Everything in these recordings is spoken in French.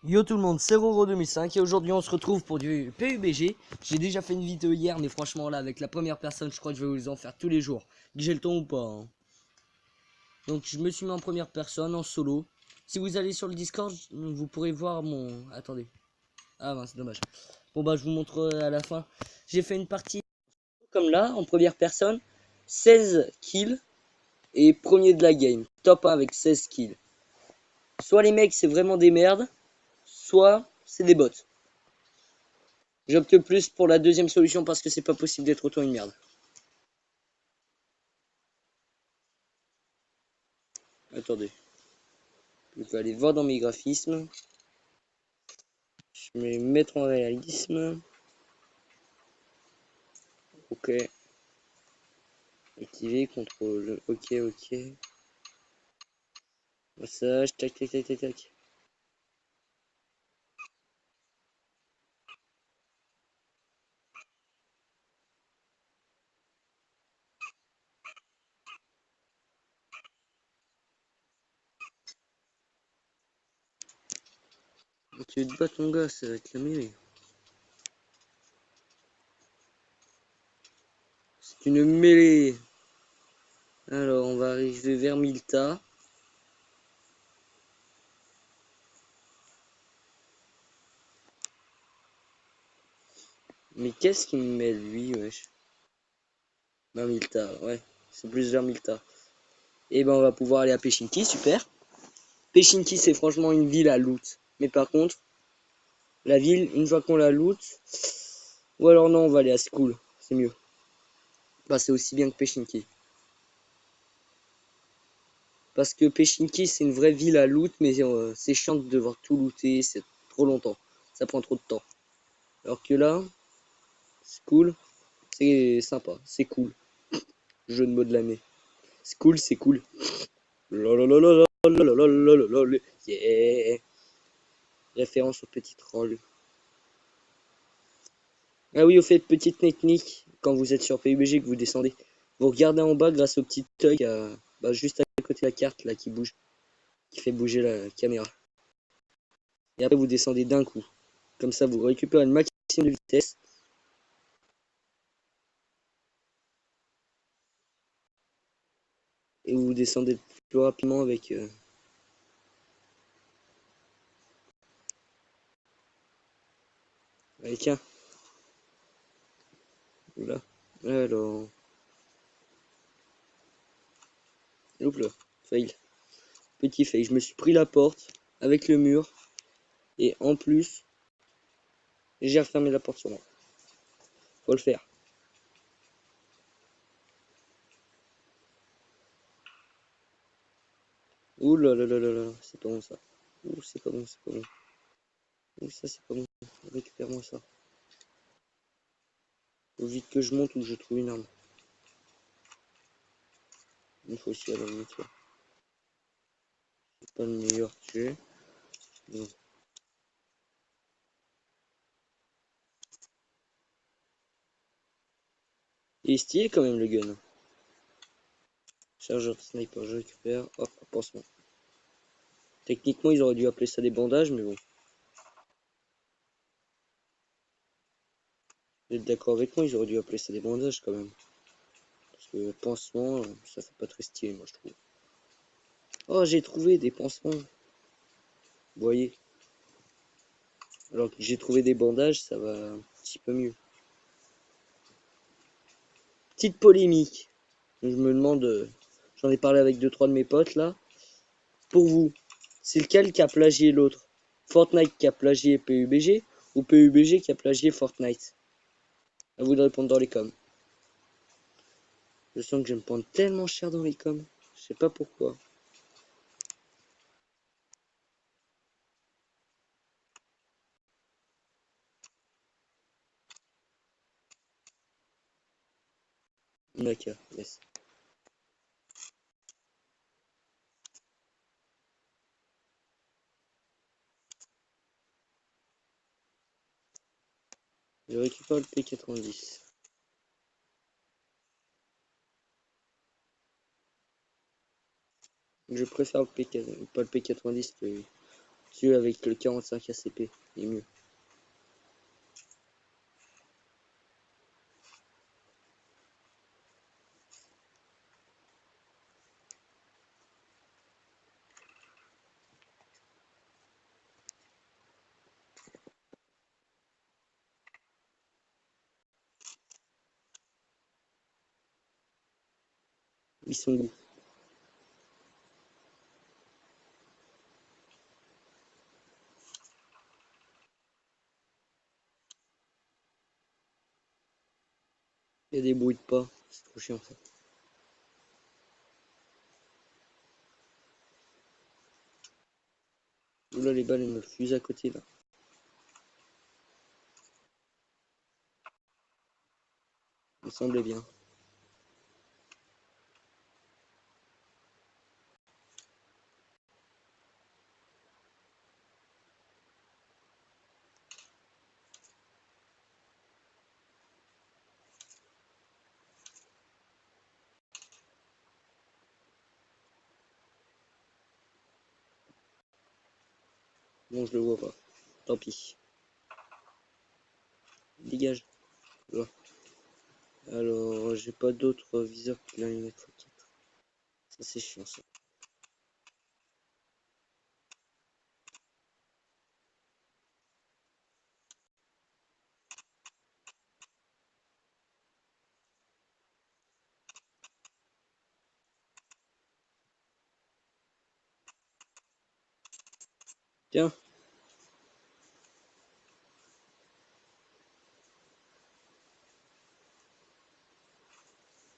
Yo tout le monde, c'est Roro 2005 et aujourd'hui on se retrouve pour du PUBG. J'ai déjà fait une vidéo hier mais franchement là avec la première personne je crois que je vais vous en faire tous les jours. Que j'ai le temps ou pas hein. Donc je me suis mis en première personne, en solo. Si vous allez sur le Discord vous pourrez voir mon... Attendez. Ah ben c'est dommage. Bon bah je vous montre à la fin. J'ai fait une partie comme là en première personne. 16 kills et premier de la game. Top 1 avec 16 kills. Soit les mecs c'est vraiment des merdes, soit c'est des bots. J'opte plus pour la deuxième solution parce que c'est pas possible d'être autant une merde. Attendez. Je vais aller voir dans mes graphismes. Je vais mettre en réalisme. Ok. Activer, contrôle. Ok, ok. Massage, tac, tac, tac, tac, tac. Tu te bats ton gars, ça va être la mêlée. C'est une mêlée. Alors, on va arriver vers Milta. Mais qu'est-ce qu'il me met lui, wesh? Vers Milta, ouais. C'est plus vers Milta. Et ben, on va pouvoir aller à Pechinki, super. Pechinki, c'est franchement une ville à loot. Mais par contre, la ville, une fois qu'on la loot, ou alors non, on va aller à School, c'est mieux. Bah, c'est aussi bien que Pechinki. Parce que Pechinki, c'est une vraie ville à loot, mais c'est chiant de devoir tout looter, c'est trop longtemps. Ça prend trop de temps. Alors que là, School, c'est sympa, c'est cool. Jeu de mots de l'année. School, c'est cool. Lololololololololololol. Yeah. Référence au petit troll. Ah oui, au fait, petite technique, quand vous êtes sur PUBG que vous descendez, vous regardez en bas grâce au petit œil bah, juste à côté de la carte là qui bouge, qui fait bouger la caméra. Et après vous descendez d'un coup. Comme ça vous récupérez le maximum de vitesse. Et vous descendez plus rapidement avec... Allez tiens, là. Alors... Oups là, fail. Petit fail, je me suis pris la porte avec le mur. Et en plus, j'ai refermé la porte sur moi. Faut le faire. Ouh là là là là là, c'est pas bon ça. Ouh, c'est pas bon, c'est pas bon. Ouh, ça c'est pas bon. Récupère-moi ça. Faut vite que je monte ou que je trouve une arme. Il faut aussi aller en toi. C'est pas le meilleur que j'ai. Bon. Il est stylé quand même le gun. Chargeur de sniper, je récupère. Hop, pansement. Techniquement, ils auraient dû appeler ça des bandages, mais bon. Vous êtes d'accord avec moi, ils auraient dû appeler ça des bandages quand même. Parce que pansement, ça fait pas très stylé, moi je trouve. Oh, j'ai trouvé des pansements. Vous voyez. Alors que j'ai trouvé des bandages, ça va un petit peu mieux. Petite polémique. Je me demande, j'en ai parlé avec 2-3 de mes potes là. Pour vous, c'est lequel qui a plagié l'autre? Fortnite qui a plagié PUBG ou PUBG qui a plagié Fortnite? À vous de répondre dans les coms. Je sens que je vais me prendre tellement cher dans les coms. Je sais pas pourquoi. D'accord, yes. Je récupère le P90. Je préfère le P4, pas le P90 que Celui avec le 45 ACP, il est mieux. Ils sont où? Il y a des bruits de pas, c'est trop chiant ça. Oula, les balles elles me fusent à côté là. Il me semblait bien. Bon, je le vois pas. Tant pis. Dégage. Voilà. Alors, j'ai pas d'autres viseurs que l'allimètre 4. Ça, c'est chiant ça. Tiens,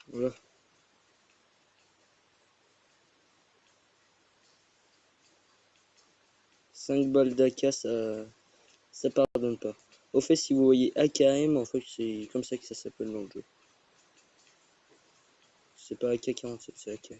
voilà. 5 balles d'AK, ça pardonne pas. Au fait, si vous voyez AKM, en fait, c'est comme ça que ça s'appelle dans le jeu. C'est pas AK-47, c'est AKM.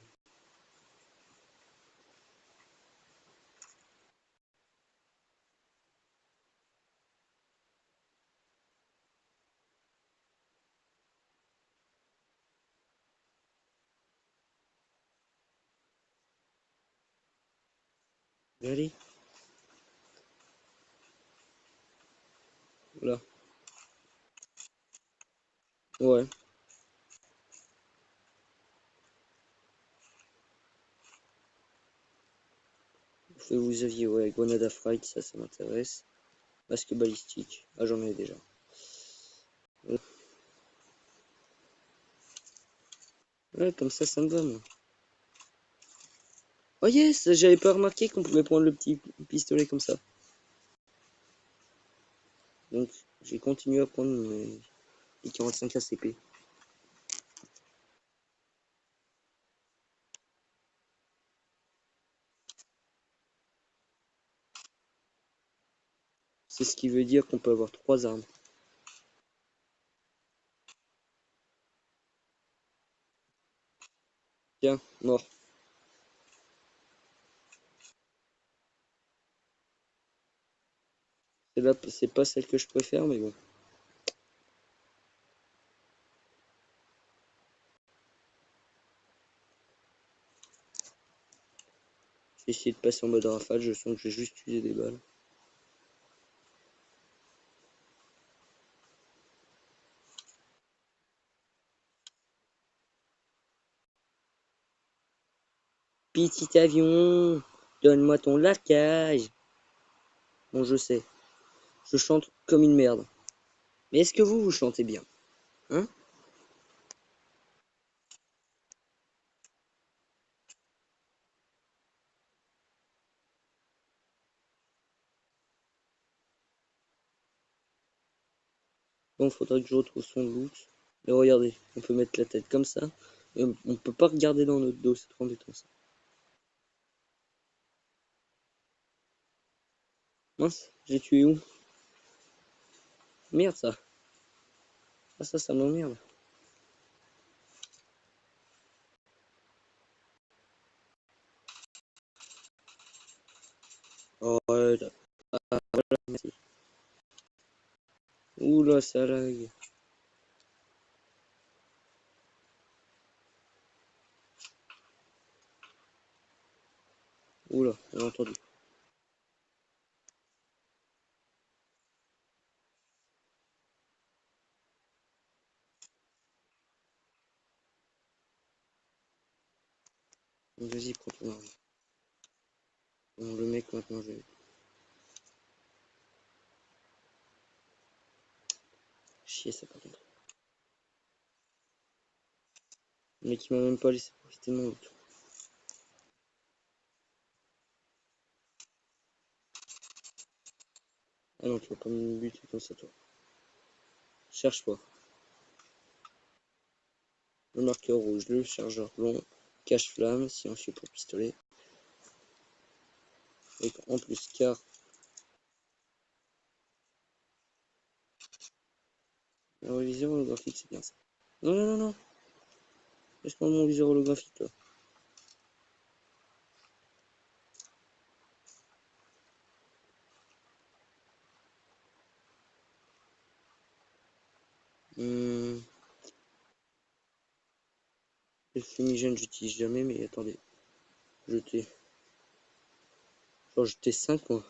Allez, là. Ouais. Vous aviez, ouais, Grenade Fright, ça m'intéresse. Masque balistique. Ah, j'en ai déjà. Ouais, comme ça me va, moi. Oh yes, j'avais pas remarqué qu'on pouvait prendre le petit pistolet comme ça. Donc, j'ai continué à prendre les 45 ACP. C'est ce qui veut dire qu'on peut avoir 3 armes. Tiens, mort. C'est pas celle que je préfère, mais bon. J'ai essayé de passer en mode rafale, je sens que j'ai juste usé des balles. Petit avion, donne-moi ton largage. Bon, je sais, je chante comme une merde. Mais est-ce que vous chantez bien? Hein? Bon, faudra que je retrouve son loot. Et regardez, on peut mettre la tête comme ça. Et on peut pas regarder dans notre dos, c'est trop embêtant ça. Mince, j'ai tué où? Merde ça. Ah ça m'emmerde. Oh, ouais, merci. Oula, ça lag. Oula, j'ai entendu. Vas-y, prends ton arme. Bon, le mec, maintenant, je vais... Chier, ça, par contre. Le mec, il m'a même pas laissé profiter de mon loot. Ah non, tu vas pas me buter comme ça, toi. Cherche pas. Le marqueur rouge, le chargeur long, cache-flamme, silencieux pour pistolet. Et en plus, car... Un viseur holographique, c'est bien ça. Non, non, non, non. Laisse-moi mon viseur holographique, là. Le fumigène, j'utilise jamais, mais attendez. Jeter. Genre, jeter 5, moi.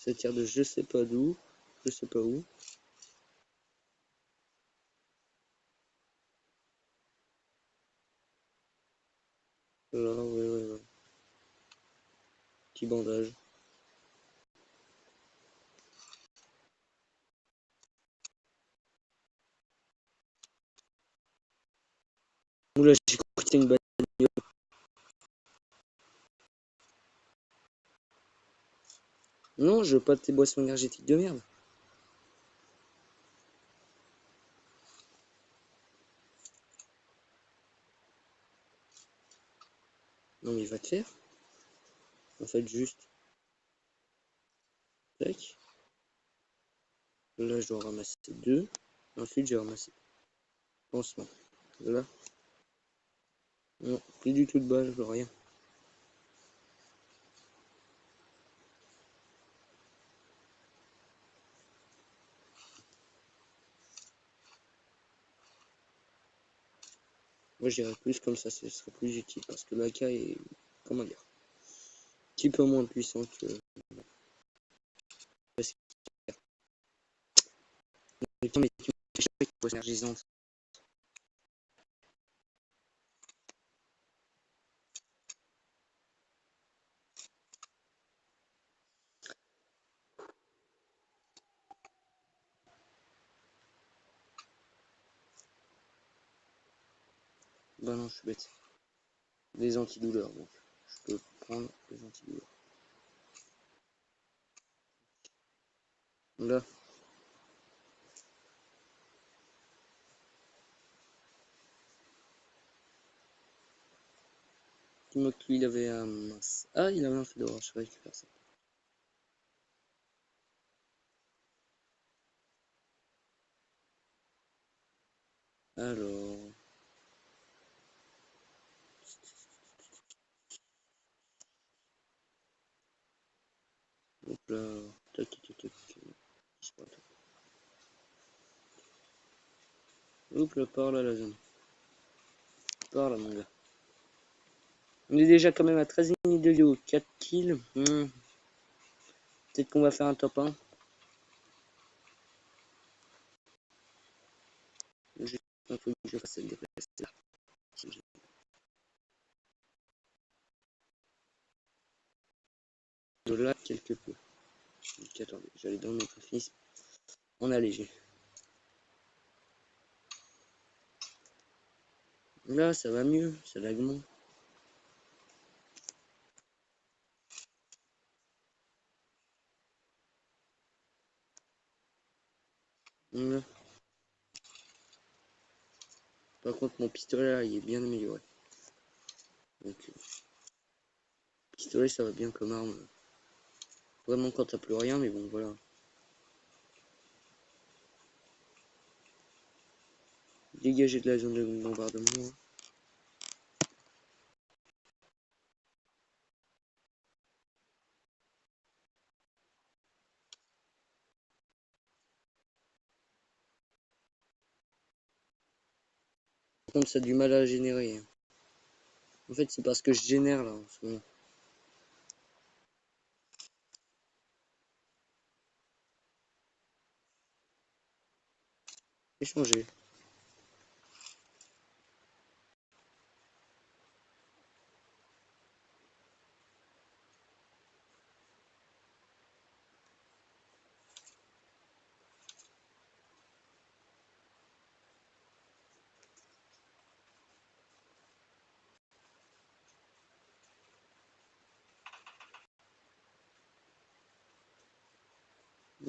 Ça tire de je sais pas d'où. Je sais pas où. Là, ouais, ouais, ouais. Petit bandage. Oula, j'ai compris que c'était une bagnole. Non, je veux pas de tes boissons énergétiques de merde. Non, mais il va te faire. En fait, juste. Tac. Là, je dois ramasser 2. Ensuite, j'ai ramassé pansement. Là. Non, plus du tout de balles, je veux rien. Moi, j'irais plus comme ça, ce serait plus utile. Parce que l'AK est, comment dire, un petit peu moins puissant que... Mais tu m'as énergisante. Bah non, je suis bête. Des antidouleurs, donc. Je peux prendre des antidouleurs. Là. Dis-moi que lui, il avait un... Mince. Ah, il avait un fedora, je récupère ça. Alors... Hop là... Tac, tac, tac, tac. Hop là, par là, la zone. Par là, mon gars. On est déjà quand même à 13 minutes de vidéo, 4 kills. Peut-être qu'on va faire un top 1. Juste un truc que je fasse le déplacer là. De là, quelque peu. Donc, attendez, j'allais dans mes graphismes. En allégé. Là, ça va mieux, ça lag moins. Là. Par contre, mon pistolet là, il est bien amélioré. Donc, pistolet, ça va bien comme arme. Vraiment quand t'as plus rien, mais bon, voilà. Dégager de la zone de bombardement. Par contre, ça a du mal à générer. En fait, c'est parce que je génère là en ce moment. Échanger.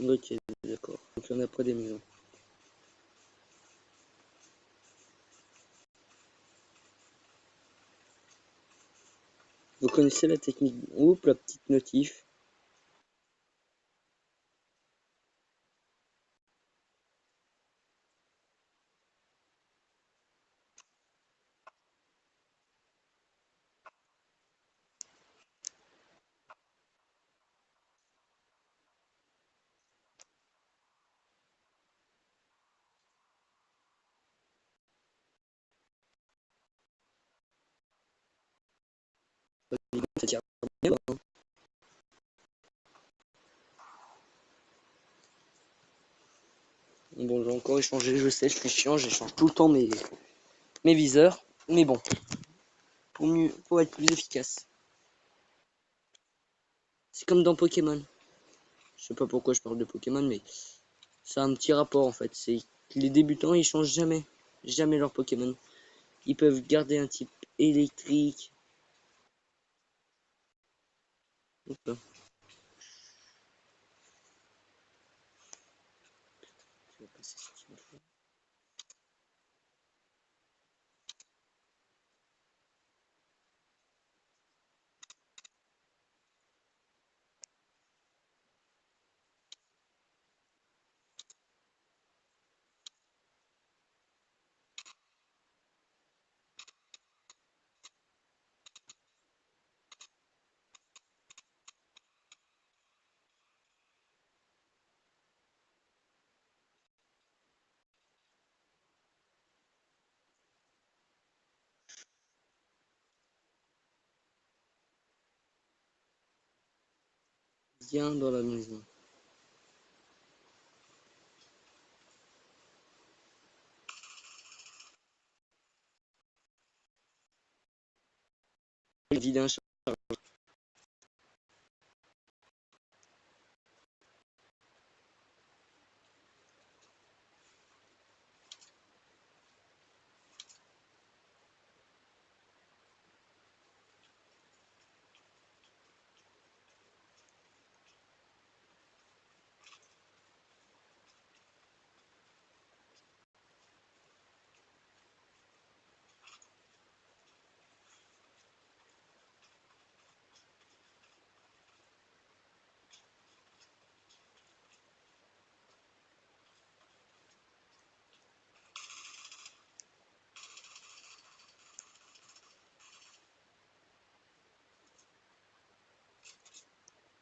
Ok, d'accord. Donc il n'y en a pas des maisons. Vous connaissez la technique. Oups, la petite notif. Ça tire bien, hein. Bon, j'ai encore échangé, je sais, je suis chiant, j'échange tout le temps mes viseurs. Mais bon, pour être plus efficace. C'est comme dans Pokémon. Je sais pas pourquoi je parle de Pokémon, mais ça a un petit rapport en fait. C'est que les débutants ils changent jamais leur Pokémon. Ils peuvent garder un type électrique. Hop. Viens dans la maison. Vide un chat.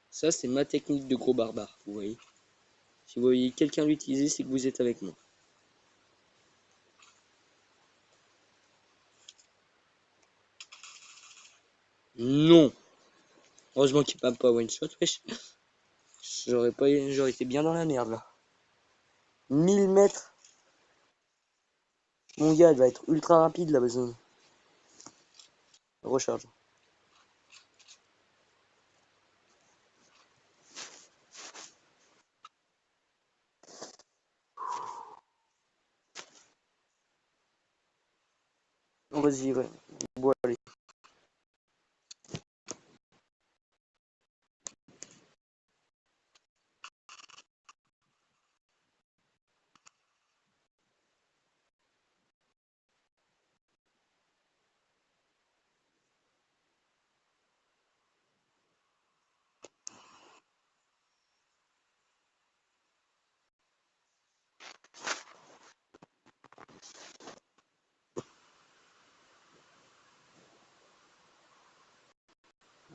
Ça c'est ma technique de gros barbare, vous voyez. Si vous voyez quelqu'un l'utiliser, c'est que vous êtes avec moi. Non. Heureusement qu'il ne pas one shot, wesh. J'aurais été bien dans la merde là. 1000 mètres. Mon gars, elle va être ultra rapide la besoin. Recharge. Vas-y, ouais. Bon, allez.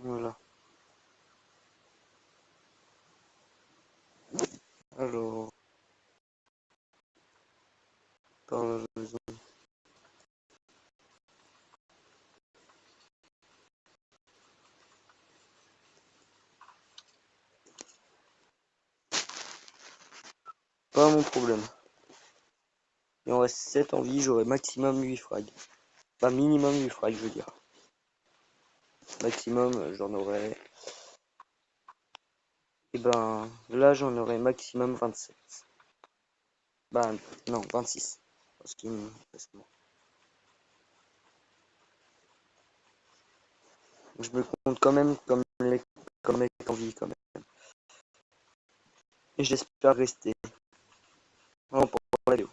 Voilà. Alors, par la maison. Pas mon problème. Il en reste 7 en vie, j'aurai maximum 8 frags. Pas minimum 8 frags, je veux dire. Maximum, j'en aurai... Et ben, là, j'en aurai maximum 27. Ben, non, 26. Parce qu'il me reste moins. Je me compte quand même comme mec en vie, quand même. Et j'espère rester. Non, pour la vidéo.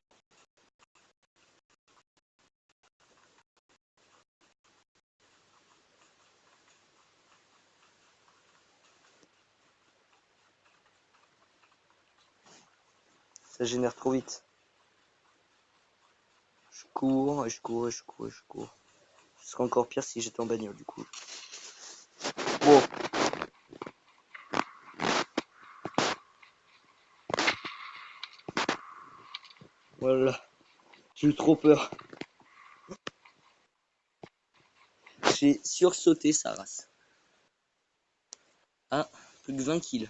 Ça génère trop vite. Je cours, et je cours, et je cours, et je cours. Ce serait encore pire si j'étais en bagnole, du coup. Bon. Voilà. J'ai eu trop peur. J'ai sursauté sa race. Ah, plus que 20 kills.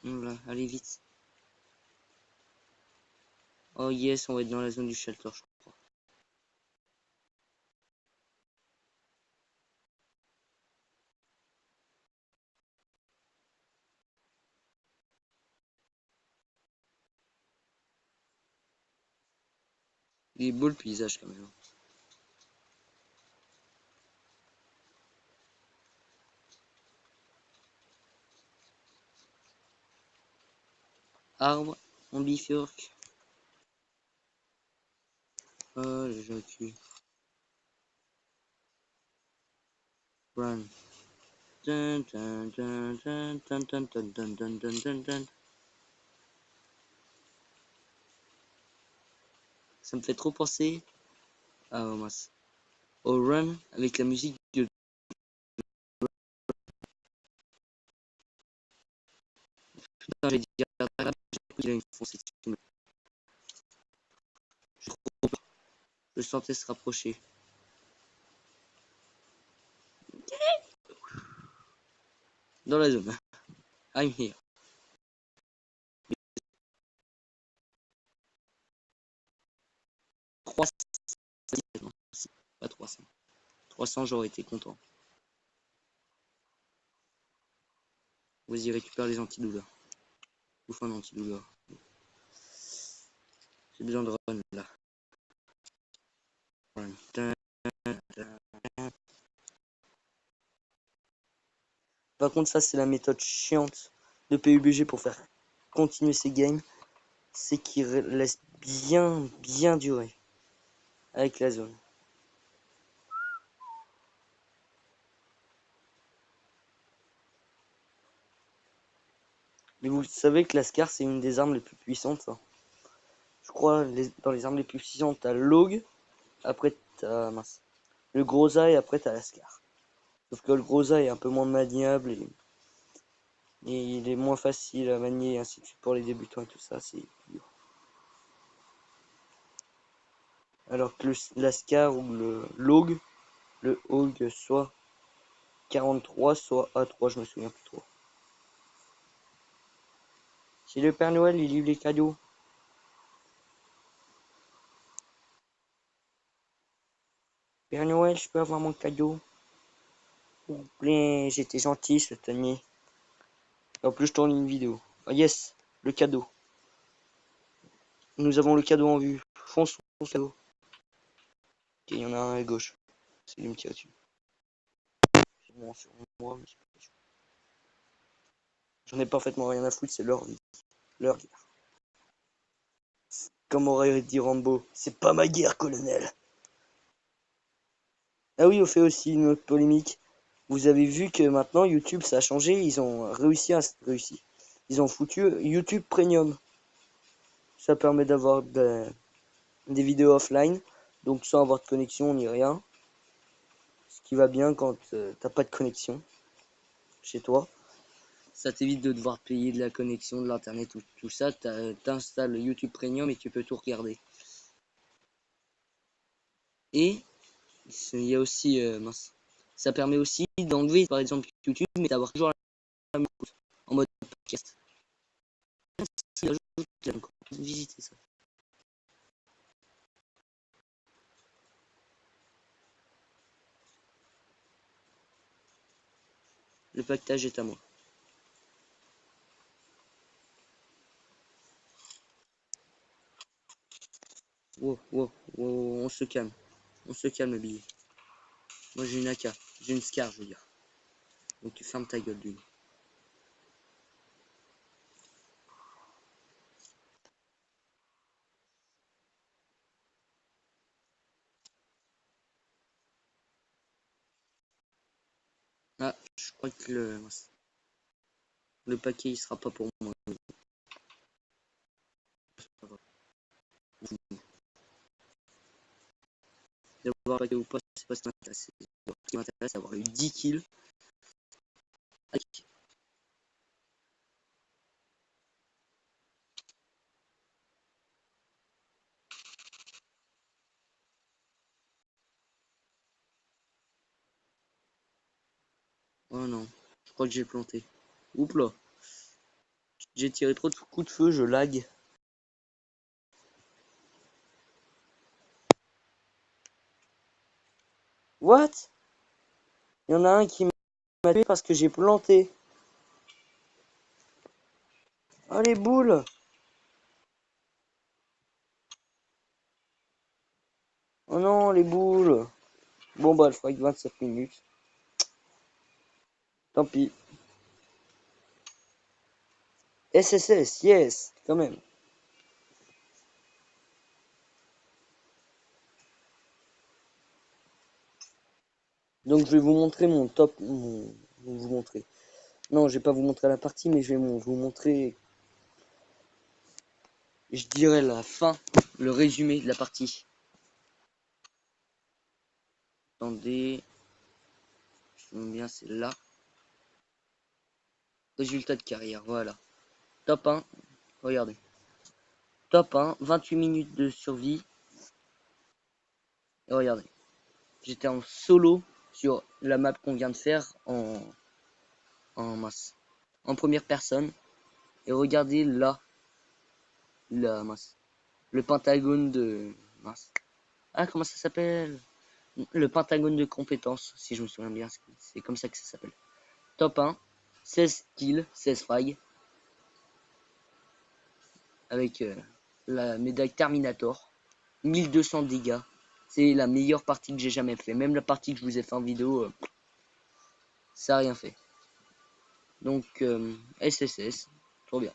Voilà, allez vite. Oh yes, on va être dans la zone du shelter, je crois. Il est beau le paysage quand même. Arbre, on bifurque. Oh, les gens cuits. Run. Dun, dun, dun, dun, dun, dun, dun, dun, dun, dun, dun, dun. Ça me fait trop penser à au Run avec la musique de... Putain, j'allais dire, il a une foncée dessus. Je sentais se rapprocher. Dans la zone. I'm here. 300. Non, pas 300. 300, j'aurais été content. Vas-y, récupère les antidouleurs. Bouffe un antidouleur. J'ai besoin de run là. Run. Par contre, ça, c'est la méthode chiante de PUBG pour faire continuer ces games. C'est qu'il laisse bien durer avec la zone. Mais vous savez que la Scar, c'est une des armes les plus puissantes. Hein. Je crois, dans les armes les plus puissantes, t'as l'Aug, après t'as le Groza et après t'as la Scar. Sauf que le Groza est un peu moins maniable et il est moins facile à manier et ainsi de suite pour les débutants et tout ça, c'est dur. Alors que la Scar ou l'Aug, le Aug soit 43, soit A3, je me souviens plus trop. Si le Père Noël, il livre les cadeaux. Père Noël, je peux avoir mon cadeau? S'il vous plaît, j'étais gentil cette année. En plus, je tourne une vidéo. Ah yes, le cadeau. Nous avons le cadeau en vue. Fonce le cadeau. Ok, il y en a un à gauche. C'est lui me tire dessus. C'est bon sur moi, mais j'en ai parfaitement rien à foutre, c'est leur vie. Leur guerre. Comme aurait dit Rambo, c'est pas ma guerre, colonel. Ah oui, on fait aussi une autre polémique. Vous avez vu que maintenant YouTube ça a changé, ils ont réussi. Ils ont foutu YouTube Premium. Ça permet d'avoir des vidéos offline, donc sans avoir de connexion ni rien. Ce qui va bien quand t'as pas de connexion chez toi. Ça t'évite de devoir payer de la connexion, de l'internet, tout ça. T'installes YouTube Premium et tu peux tout regarder. Et il y a aussi, mince, ça permet aussi d'enlever par exemple YouTube, mais d'avoir toujours la même écoute en mode podcast. Si, ajoute, visiter ça. Le pactage est à moi. Wow, wow, wow, on se calme. On se calme, Billy. Moi j'ai une AK. J'ai une Scar, je veux dire. Donc tu fermes ta gueule, d'une. Ah, je crois que le paquet il sera pas pour moi. D'avoir un paquet ou pas, c'est pas ce qui m'intéresse. Ce qui m'intéresse, c'est d'avoir eu 10 kills. Oh non, je crois que j'ai planté. Oups là, j'ai tiré trop de coups de feu, je lag. What? Il y en a un qui m'a tué parce que j'ai planté. Oh les boules! Oh non, les boules! Bon bah, je crois que 27 minutes. Tant pis. SSS, yes, quand même. Donc je vais vous montrer mon top. Vous montrer. Non, je vais pas vous montrer la partie, mais je vais vous montrer, je dirais la fin, le résumé de la partie. Attendez, je me bien, c'est là. Résultat de carrière, voilà. Top 1, regardez. Top 1, 28 minutes de survie. Et regardez, j'étais en solo sur la map qu'on vient de faire en masse. En première personne. Et regardez là, la masse. Le pentagone de mince. Ah, comment ça s'appelle? Le pentagone de compétences, si je me souviens bien, c'est comme ça que ça s'appelle. Top 1, 16 kills, 16 frags, avec la médaille Terminator, 1200 dégâts. C'est la meilleure partie que j'ai jamais fait. Même la partie que je vous ai fait en vidéo, ça a rien fait. Donc, SSS, trop bien.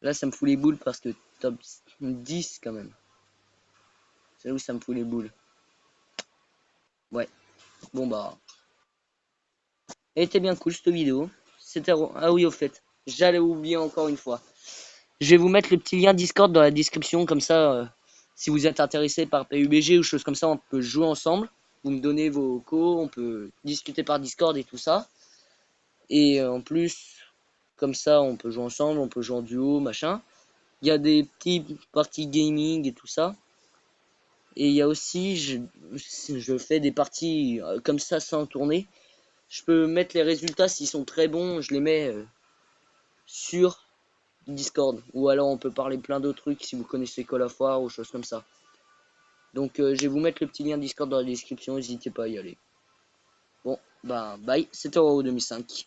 Là, ça me fout les boules parce que top 10 quand même. C'est là où ça me fout les boules. Ouais, bon bah. Elle était bien cool cette vidéo. C'était. Ah oui, au fait, j'allais oublier encore une fois. Je vais vous mettre le petit lien Discord dans la description, comme ça, si vous êtes intéressé par PUBG ou choses comme ça, on peut jouer ensemble. Vous me donnez vos co, on peut discuter par Discord et tout ça. Et en plus, comme ça, on peut jouer ensemble, on peut jouer en duo, machin. Il y a des petits parties gaming et tout ça. Et il y a aussi, je fais des parties comme ça sans tourner. Je peux mettre les résultats s'ils sont très bons, je les mets sur Discord. Ou alors on peut parler plein d'autres trucs si vous connaissez Call of War ou choses comme ça. Donc je vais vous mettre le petit lien Discord dans la description, n'hésitez pas à y aller. Bon, bah bye, c'était Euro 2005.